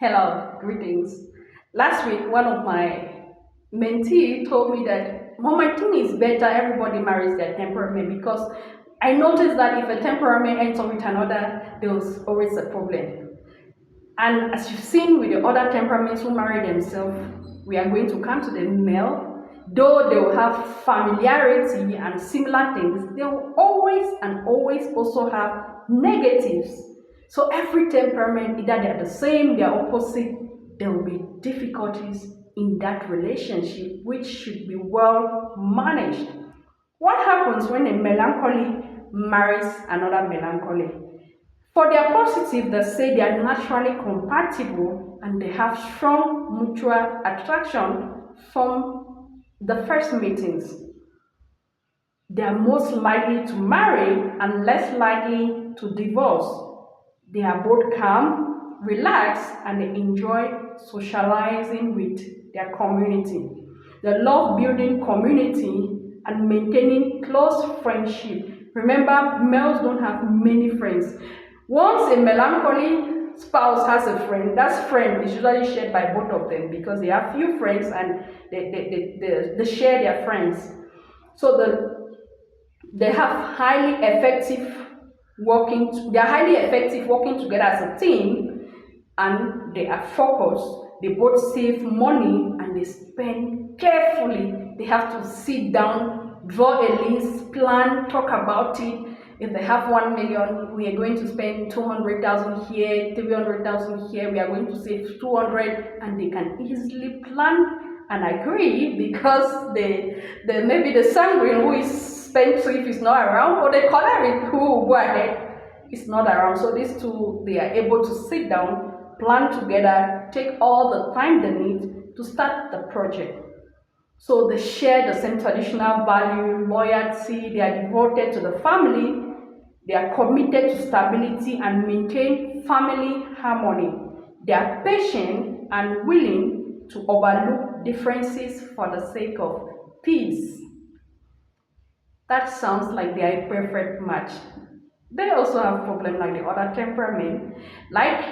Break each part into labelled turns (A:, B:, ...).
A: Hello, greetings. Last week, one of my mentee told me that, Mom, I think it's better everybody marries their temperament because I noticed that if a temperament ends up with another, there's always a problem. And as you've seen with the other temperaments who marry themselves, we are going to come to the male. Though they will have familiarity and similar things, they will always also have negatives. So every temperament, either they are the same, they are opposite, there will be difficulties in that relationship, which should be well managed. What happens when a melancholy marries another melancholy? For their positive, they say they are naturally compatible and they have strong mutual attraction from the first meetings. They are most likely to marry and less likely to divorce. They are both calm, relaxed, and they enjoy socializing with their community. They love building community and maintaining close friendship. Remember, males don't have many friends. Once a melancholy spouse has a friend, that friend is usually shared by both of them because they have few friends and they share their friends. So they have highly effective they are highly effective working together as a team, and they are focused. They both save money and they spend carefully. They have to sit down, draw a list, plan, talk about it. If they have 1 million, we are going to spend 200,000 here, 300,000 here, we are going to save 200, and they can easily plan and agree because maybe the sanguine who is spendthrift is not around, or the choleric who will go ahead is not around. So these two, they are able to sit down, plan together, take all the time they need to start the project. So they share the same traditional value, loyalty, they are devoted to the family, they are committed to stability and maintain family harmony. They are patient and willing to overlook differences for the sake of peace. That sounds like they are a perfect match. They also have problems like the other temperament. Like,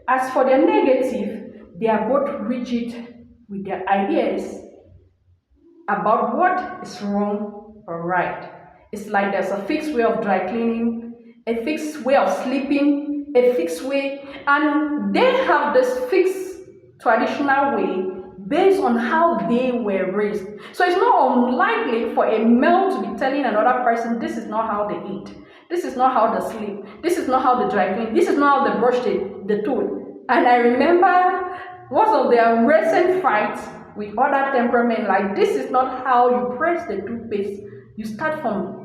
A: as for their negative, they are both rigid with their ideas about what is wrong or right. It's like there's a fixed way of dry cleaning, a fixed way of sleeping, a fixed way, and they have this fixed traditional way based on how they were raised. So it's not unlikely for a male to be telling another person, this is not how they eat, this is not how they sleep, this is not how they dry clean, this is not how they brush the tooth. And I remember one of their recent fights with other temperament, like, this is not how you press the toothpaste. You start from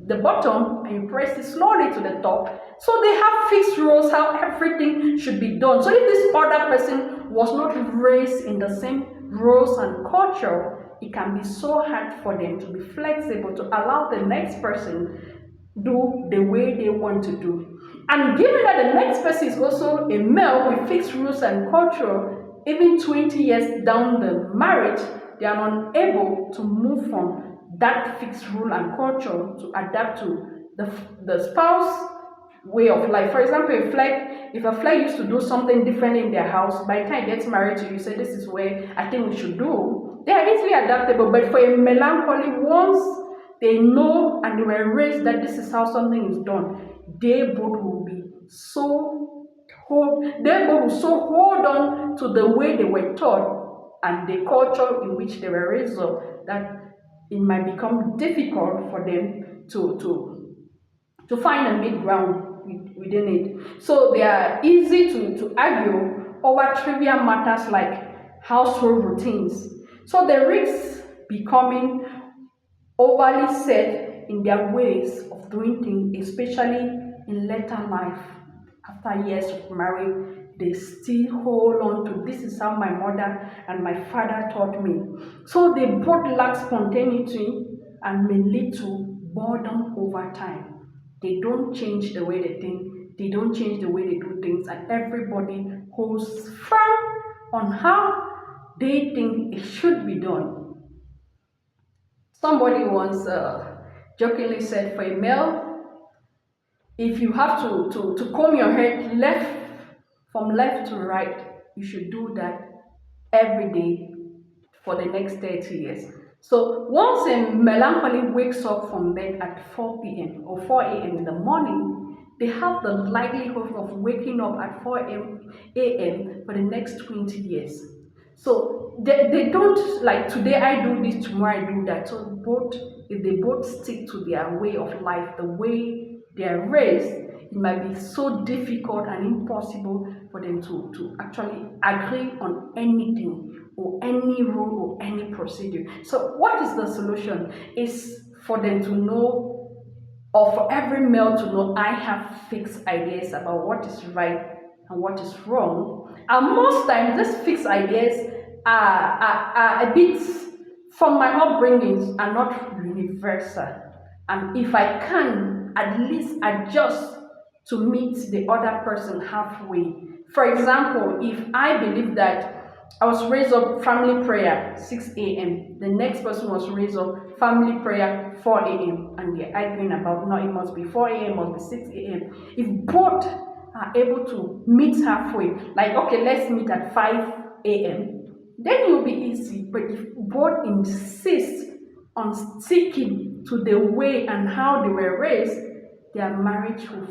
A: the bottom and you press it slowly to the top. So they have fixed rules how everything should be done. So if this other person was not raised in the same rules and culture, it can be so hard for them to be flexible to allow the next person do the way they want to do. And given that the next person is also a male with fixed rules and culture, even 20 years down the marriage, they are unable to move from that fixed rule and culture to adapt to the spouse way of life. For example, if a flag used to do something different in their house, by the time it gets married to you, say, this is where I think we should do, they are easily adaptable. But for a melancholy, once they know and they were raised that this is how something is done, they both will be so hold on to the way they were taught and the culture in which they were raised up, that it might become difficult for them to find a mid ground within it. So they are easy to argue over trivial matters like household routines. So they risk becoming overly set in their ways of doing things, especially in later life. After years of marriage, they still hold on to, this is how my mother and my father taught me. So they both lack spontaneity and may lead to boredom over time. They don't change the way they think, they don't change the way they do things, and everybody holds firm on how they think it should be done. Somebody once jokingly said, for a male, if you have to comb your hair left from left to right. You should do that every day for the next 30 years. So once a melancholy wakes up from bed at 4 p.m. or 4 a.m. in the morning, they have the likelihood of waking up at 4 a.m. for the next 20 years. So they don't like today I do this, tomorrow I do that. So both if they both stick to their way of life, the way they are raised, it might be so difficult and impossible for them to actually agree on anything or any rule or any procedure. So what is the solution? Is for them to know, or for every male to know, I have fixed ideas about what is right and what is wrong. And most times, these fixed ideas are a bit, from my upbringings, are not universal. And if I can at least adjust to meet the other person halfway. For example, if I believe that I was raised up family prayer 6 a.m. The next person was raised up family prayer 4 a.m. and they're arguing about no, it must be 4 a.m., must be 6 a.m. If both are able to meet halfway, like okay, let's meet at 5 a.m., then it will be easy. But if both insist on sticking to the way and how they were raised, their marriage will